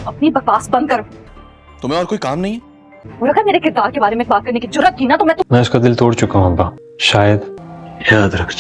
अपनी बकवास बंद करो। तुम्हें और कोई काम नहीं है? और अगर मेरे किरदार के बारे में बात करने की जरूरत की ना तो मैं उसका दिल तोड़ चुका हूँ अब्बा, शायद याद रख।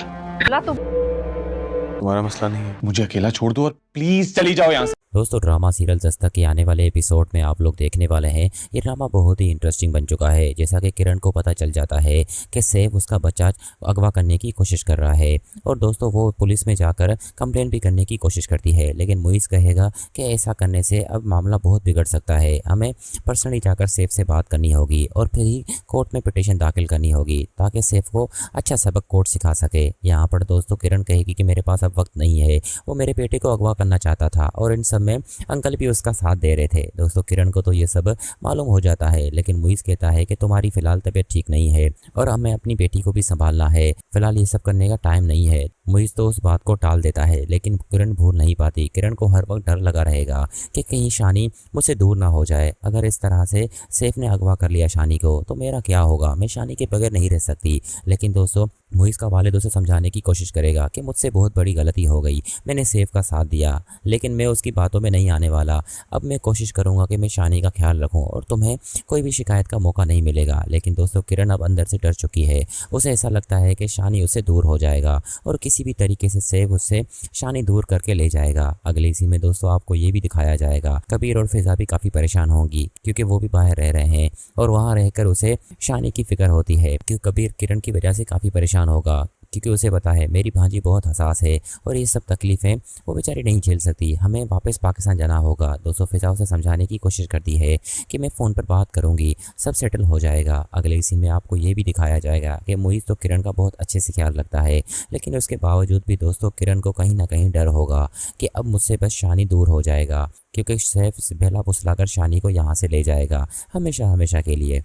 तुम्हारा मसला नहीं है, मुझे अकेला छोड़ दो और प्लीज चली जाओ यहाँ से। दोस्तों ड्रामा सीरियल दस्तक के आने वाले एपिसोड में आप लोग देखने वाले हैं। ये ड्रामा बहुत ही इंटरेस्टिंग बन चुका है। जैसा कि किरण को पता चल जाता है कि सैफ उसका बच्चा अगवा करने की कोशिश कर रहा है और दोस्तों वो पुलिस में जाकर कंप्लेन भी करने की कोशिश करती है, लेकिन मुइज़ कहेगा कि ऐसा करने से अब मामला बहुत बिगड़ सकता है, हमें पर्सनली जाकर सैफ से बात करनी होगी और फिर ही कोर्ट में पिटीशन दाखिल करनी होगी ताकि सैफ को अच्छा सबक कोर्ट सिखा सके। यहाँ पर दोस्तों किरण कहेगी कि मेरे पास अब वक्त नहीं है, वो मेरे बेटे को अगवा करना चाहता था और इन सब में अंकल भी उसका साथ दे रहे थे। दोस्तों किरण को तो ये सब मालूम हो जाता है, लेकिन मुइज़ कहता है कि तुम्हारी फिलहाल तबीयत ठीक नहीं है और हमें अपनी बेटी को भी संभालना है, फिलहाल ये सब करने का टाइम नहीं है। मुइज़ तो उस बात को टाल देता है, लेकिन किरण भूल नहीं पाती। किरण को हर वक्त डर लगा रहेगा कि कहीं शानी मुझसे दूर ना हो जाए। अगर इस तरह से सैफ ने अगवा कर लिया शानी को तो मेरा क्या होगा, मैं शानी के बगैर नहीं रह सकती। लेकिन दोस्तों मुइज़ का वालिद उसे समझाने की कोशिश करेगा कि मुझसे बहुत बड़ी गलती हो गई, मैंने सैफ का साथ दिया, लेकिन मैं उसकी बातों में नहीं आने वाला। अब मैं कोशिश करूंगा कि मैं शानी का ख्याल रखूं और तुम्हें कोई भी शिकायत का मौका नहीं मिलेगा। लेकिन दोस्तों किरण अब अंदर से डर चुकी है। उसे ऐसा लगता है कि शानी उससे दूर हो जाएगा और किसी भी तरीके से सैफ उससे शानी दूर करके ले जाएगा। अगले सीन में दोस्तों आपको ये भी दिखाया जाएगा कबीर और फिजा भी काफ़ी परेशान होंगी क्योंकि वो भी बाहर रह रहे हैं और वहाँ रहकर उसे शानी की फिक्र होती है कि कबीर किरण की वजह से काफ़ी परेशान होगा, क्योंकि उसे पता है मेरी भांजी बहुत हसास है और ये सब तकलीफ़ें वो बेचारी नहीं झेल सकती, हमें वापस पाकिस्तान जाना होगा। दोस्तों फिजा उसे समझाने की कोशिश करती है कि मैं फ़ोन पर बात करूंगी, सब सेटल हो जाएगा। अगले सीन में आपको ये भी दिखाया जाएगा कि मुइज़ तो किरण का बहुत अच्छे से ख्याल रखता है, लेकिन उसके बावजूद भी दोस्तों किरण को कहीं ना कहीं डर होगा कि अब मुझसे बस शानी दूर हो जाएगा, क्योंकि सैफ बेला फुसलाकर शानी को यहाँ से ले जाएगा हमेशा हमेशा के लिए।